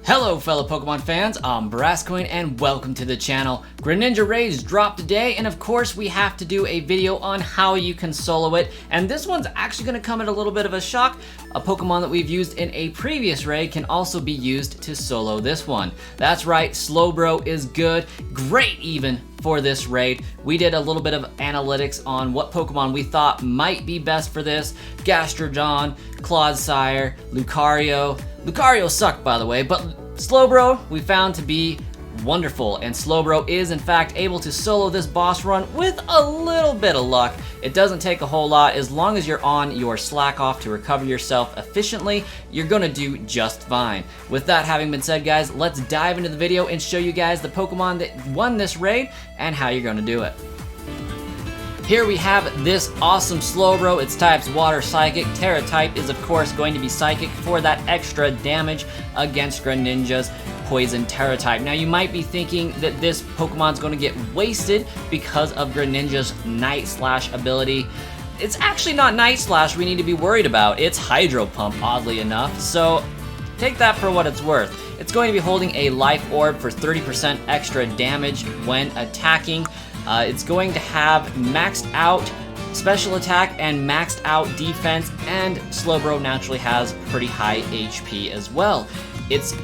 Hello fellow Pokemon fans, I'm Brascoin and welcome to the channel. Greninja raids dropped today, and of course we have to do a video on how you can solo it, and this one's actually going to come at a little bit of a shock. A Pokemon that we've used in a previous raid can also be used to solo this one. That's right, Slowbro is good, great even for this raid. We did a little bit of analytics on what Pokemon we thought might be best for this. Gastrodon, Clodsire, Lucario. Lucario sucked, by the way, but Slowbro we found to be wonderful, and Slowbro is in fact able to solo this boss run with a little bit of luck. It doesn't take a whole lot. As long as you're on your slack off to recover yourself efficiently, you're gonna do just fine. With that having been said, guys, let's dive into the video and show you guys the Pokemon that won this raid and how you're gonna do it. Here we have this awesome Slowbro. Its type's Water Psychic. Terra type is of course going to be Psychic for that extra damage against Greninja's Poison Terra type. Now you might be thinking that this Pokemon's going to get wasted because of Greninja's Night Slash ability. It's actually not Night Slash we need to be worried about. It's Hydro Pump, oddly enough. So take that for what it's worth. It's going to be holding a Life Orb for 30% extra damage when attacking. It's going to have maxed out special attack and maxed out defense, and Slowbro naturally has pretty high HP as well. Its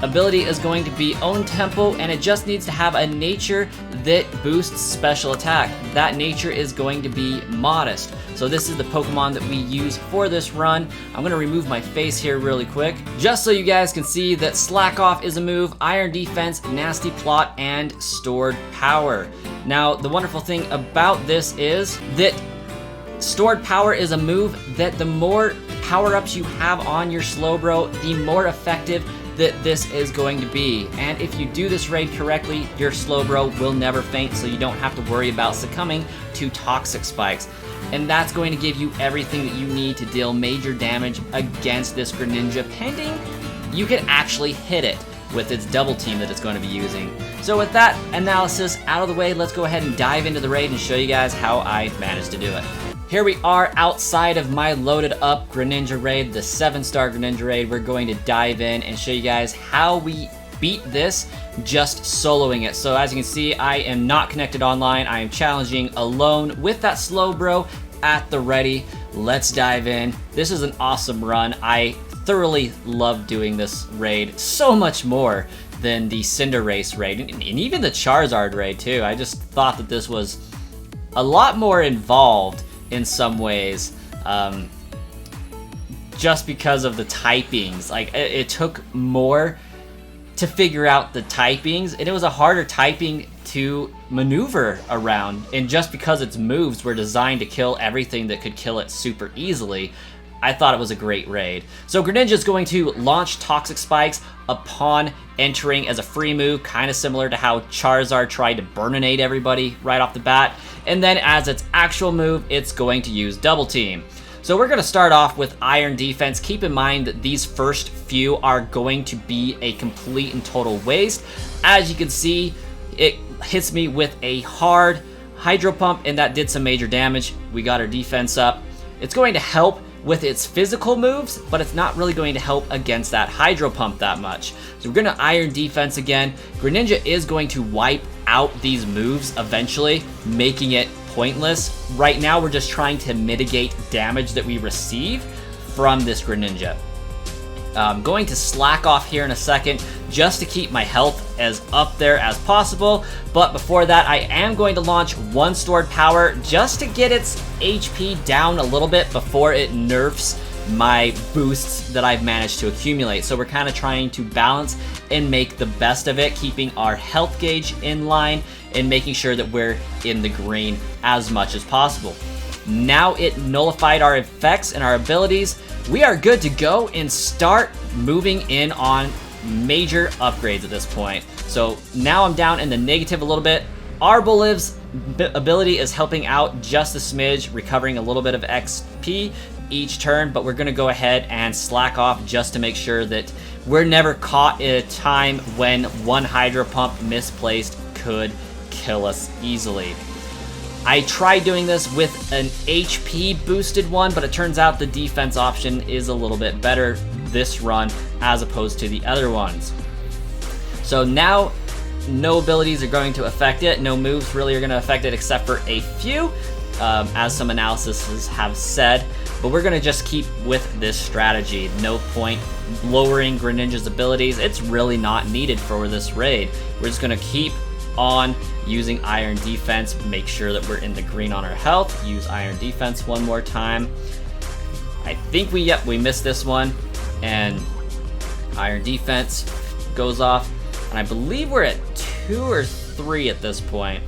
ability is going to be Own Tempo, and it just needs to have a nature that boosts special attack. That nature is going to be Modest. So this is the Pokemon that we use for this run. I'm going to remove my face here really quick, just so you guys can see that Slack Off is a move, Iron Defense, Nasty Plot, and Stored Power. Now, the wonderful thing about this is that Stored Power is a move that the more power-ups you have on your Slowbro, the more effective that this is going to be. And if you do this raid correctly, your Slowbro will never faint, so you don't have to worry about succumbing to Toxic Spikes. And that's going to give you everything that you need to deal major damage against this Greninja, pending you can actually hit it with its double team that it's going to be using. So with that analysis out of the way, let's go ahead and dive into the raid and show you guys how I managed to do it. Here we are outside of my loaded up Greninja raid, the 7-star Greninja raid. We're going to dive in and show you guys how we beat this just soloing it. So as you can see, I am not connected online. I am challenging alone with that Slowbro at the ready. Let's dive in. This is an awesome run. I thoroughly love doing this raid, so much more than the Cinderace raid, and even the Charizard raid too. I just thought that this was a lot more involved in some ways, just because of the typings. Like, it took more to figure out the typings, and it was a harder typing to maneuver around, and just because its moves were designed to kill everything that could kill it super easily, I thought it was a great raid. So Greninja is going to launch Toxic Spikes upon entering as a free move, kind of similar to how Charizard tried to Burninate everybody right off the bat. And then as its actual move, it's going to use Double Team. So we're going to start off with Iron Defense. Keep in mind that these first few are going to be a complete and total waste. As you can see, it hits me with a hard Hydro Pump, and that did some major damage. We got our defense up. It's going to help with its physical moves, but it's not really going to help against that Hydro Pump that much. So we're going to Iron Defense again. Greninja is going to wipe out these moves eventually, making it pointless. Right now we're just trying to mitigate damage that we receive from this Greninja. I'm going to Slack Off here in a second just to keep my health as up there as possible, but before that I am going to launch one Stored Power just to get its HP down a little bit before it nerfs my boosts that I've managed to accumulate. So we're kind of trying to balance and make the best of it, keeping our health gauge in line and making sure that we're in the green as much as possible. Now it nullified our effects and our abilities. We are good to go and start moving in on major upgrades at this point. So now I'm down in the negative a little bit. Arboliv's ability is helping out just a smidge, recovering a little bit of XP each turn, but we're going to go ahead and Slack Off just to make sure that we're never caught in a time when one Hydro Pump misplaced could kill us easily. I tried doing this with an HP boosted one, but it turns out the defense option is a little bit better this run as opposed to the other ones. So now no abilities are going to affect it. No moves really are going to affect it except for a few, as some analyses have said. But we're going to just keep with this strategy. No point lowering Greninja's abilities. It's really not needed for this raid. We're just going to keep on using Iron Defense. Make sure that we're in the green on our health. Use Iron Defense one more time. I think we missed this one. And Iron Defense goes off. And I believe we're at 2 or 3 at this point.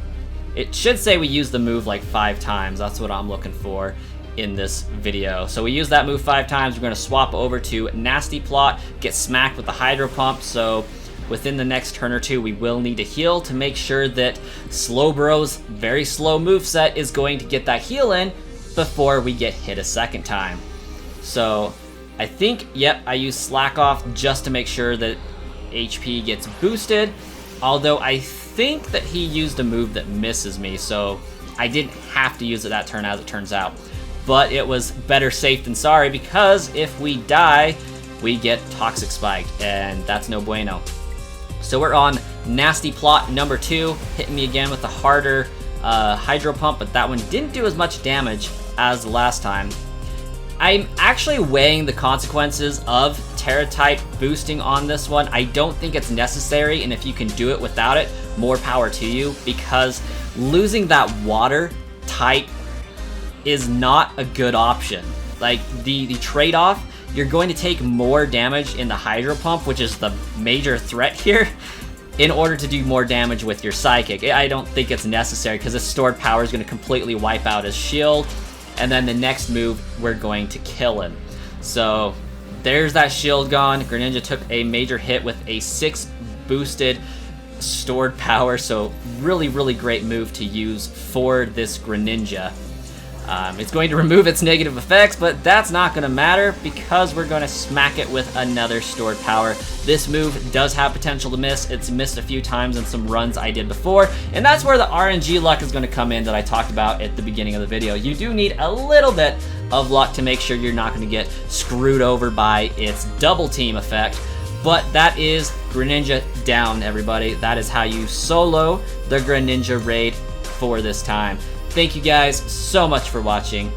It should say we used the move like 5 times. That's what I'm looking for in this video. So we use that move 5 times. We're going to swap over to Nasty Plot, get smacked with the Hydro Pump. So within the next turn or two, we will need to heal to make sure that Slowbro's very slow moveset is going to get that heal in before we get hit a second time. So I think, yep, I use Slack Off just to make sure that HP gets boosted. Although I think that he used a move that misses me, so I didn't have to use it that turn as it turns out. But it was better safe than sorry, because if we die, we get Toxic Spiked, and that's no bueno. So we're on Nasty Plot number 2, hitting me again with a harder Hydro Pump, but that one didn't do as much damage as the last time. I'm actually weighing the consequences of Terra-type boosting on this one. I don't think it's necessary, and if you can do it without it, more power to you, because losing that water type is not a good option. Like, the trade-off, you're going to take more damage in the Hydro Pump, which is the major threat here, in order to do more damage with your Psychic. I don't think it's necessary, because this stored power is going to completely wipe out his shield, and then the next move, we're going to kill him. So there's that shield gone. Greninja took a major hit with a 6 boosted stored power, so really, really great move to use for this Greninja. It's going to remove its negative effects, but that's not going to matter because we're going to smack it with another stored power. This move does have potential to miss. It's missed a few times in some runs I did before, and that's where the RNG luck is going to come in that I talked about at the beginning of the video. You do need a little bit of luck to make sure you're not going to get screwed over by its double team effect, but that is Greninja down, everybody. That is how you solo the Greninja raid for this time. Thank you guys so much for watching.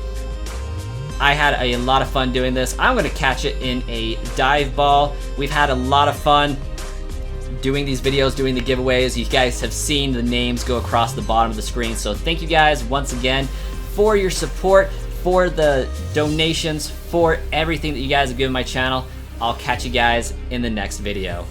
I had a lot of fun doing this. I'm going to catch it in a dive ball. We've had a lot of fun doing these videos, doing the giveaways. You guys have seen the names go across the bottom of the screen. So thank you guys once again for your support, for the donations, for everything that you guys have given my channel. I'll catch you guys in the next video.